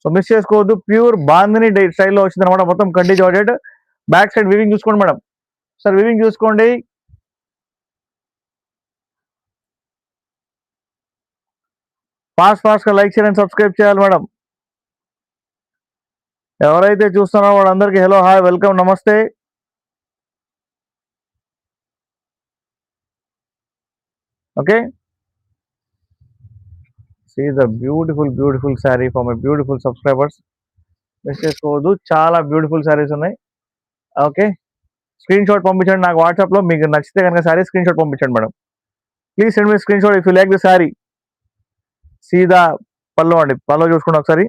So miss చేసుకోవద్దు. Pure bandhani స్టైల్లో వచ్చింది అనమాట. మొత్తం కండి జార్జెట్. బ్యాక్ సైడ్ వివింగ్ చూసుకోండి మేడం. సార్ వివింగ్ చూసుకోండి. ఫాస్ట్ గా లైక్ షేర్ అండ్ సబ్స్క్రైబ్ చేయాలి మేడం. ఎవరైతే చూస్తున్నారో వాళ్ళందరికీ హలో, హాయ్, వెల్కమ్, నమస్తే. Okay, see the beautiful sari for my beautiful subscribers. Miss చేసుకోవద్దు, చాలా బ్యూటిఫుల్ శారీస్ ఉన్నాయి. ఓకే, స్క్రీన్ షాట్ పంపించండి నాకు వాట్సాప్లో. మీకు నచ్చితే కనుక శారీ స్క్రీన్ షాట్ పంపించండి madam. Please send me screen shot if you like the sari. సీదా పళ్ళు అండి, పళ్ళు చూసుకోండి ఒకసారి.